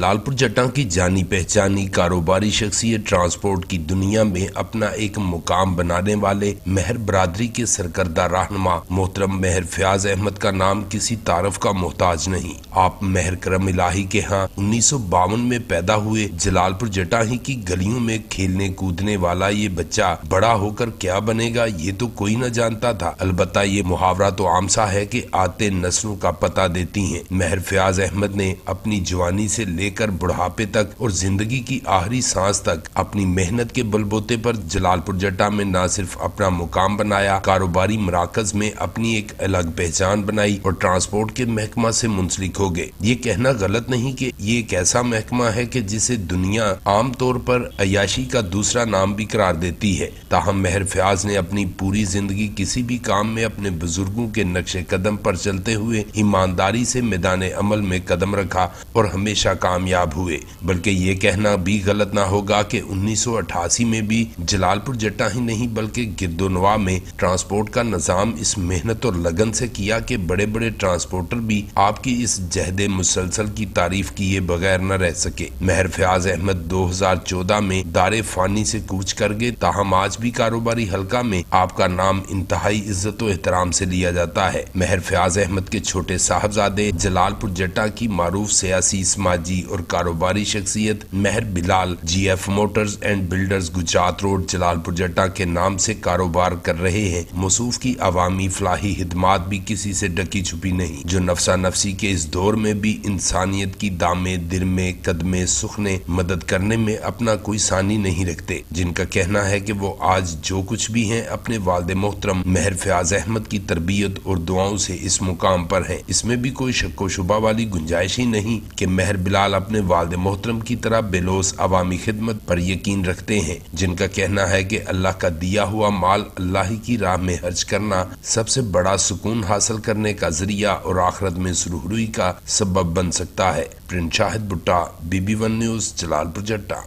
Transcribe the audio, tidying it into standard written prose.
जलालपुर जट्टा की जानी पहचानी कारोबारी शख्सियत ट्रांसपोर्ट की दुनिया में अपना एक मुकाम बनाने वाले महर बरादरी के सरकर्दा रहनुमा मोहतरम महर फयाज अहमद का नाम किसी तारफ का मोहताज नहीं। आप महर करम इलाही के यहाँ 1952 में पैदा हुए। जलालपुर जट्टा ही की गलियों में खेलने कूदने वाला ये बच्चा बड़ा होकर क्या बनेगा ये तो कोई न जानता था। अलबत्ता ये मुहावरा तो आम सा है कि आते नस्लों का पता देती हैं। महर फयाज अहमद ने अपनी जवानी से लेकर बुढ़ापे तक और जिंदगी की आखिरी सांस तक अपनी मेहनत के बलबूते पर जलालपुर जट्टा में न सिर्फ अपना मुकाम बनाया, कारोबारी मराकज में अपनी एक अलग पहचान बनाई और ट्रांसपोर्ट के महकमा से मुंसलिक हो गए। ये कहना गलत नहीं कि ये एक ऐसा महकमा है कि जिसे दुनिया आम तौर पर अयाशी का दूसरा नाम भी करार देती है। ताहम महर फयाज ने अपनी पूरी जिंदगी किसी भी काम में अपने बुजुर्गों के नक्शे कदम पर चलते हुए ईमानदारी से मैदान अमल में कदम रखा और हमेशा कामयाब हुए। बल्कि ये कहना भी गलत ना होगा कि 1988 में भी जलालपुर जट्टा ही नहीं बल्कि गिरदोनवा में ट्रांसपोर्ट का निजाम इस मेहनत और लगन से किया कि बड़े बड़े ट्रांसपोर्टर भी आपकी इस जहदे मुसलसल की तारीफ किए बगैर न रह सके। महर फयाज अहमद 2014 में दारे फानी से कूच कर गए। ताहम आज भी कारोबारी हल्का में आपका नाम इंतहाई इज्जत और एहतराम से लिया जाता है। महर फयाज अहमद के छोटे साहबजादे जलालपुर जट्टा की मारूफ सियासी, समाजी और कारोबारी शख्सियत Mehar Bilal GF motors and builders Gujrat road Jalalpur Jatta के नाम से कारोबार कर रहे हैं। मौसूफ की अवामी फलाही हिदमात भी किसी से ढकी छुपी नहीं, जो नफसा नफसी के इस दौर में भी इंसानियत की दामे दिरमे कदमे सुखने मदद करने में अपना कोई सानी नहीं रखते। जिनका कहना है कि वो आज जो कुछ भी हैं अपने वालिद मोहतरम महर फयाज अहमद की तरबियत और दुआओं से इस मुकाम पर हैं। इसमें भी कोई शक व शुबा वाली गुंजाइश ही नहीं कि महर बिलाल अपने वालिद मोहतरम की तरह बेलोस अवामी खिदमत पर यकीन रखते हैं। जिनका कहना है कि अल्लाह का दिया हुआ माल अल्लाह ही की राह में खर्च करना सबसे बड़ा सुकून हासिल करने का जरिया और आखिरत में सुरखरुई का सबब बन सकता है। प्रिंस शाहिद भुट्टा, BB1 न्यूज़, जलालपुर जट्टा।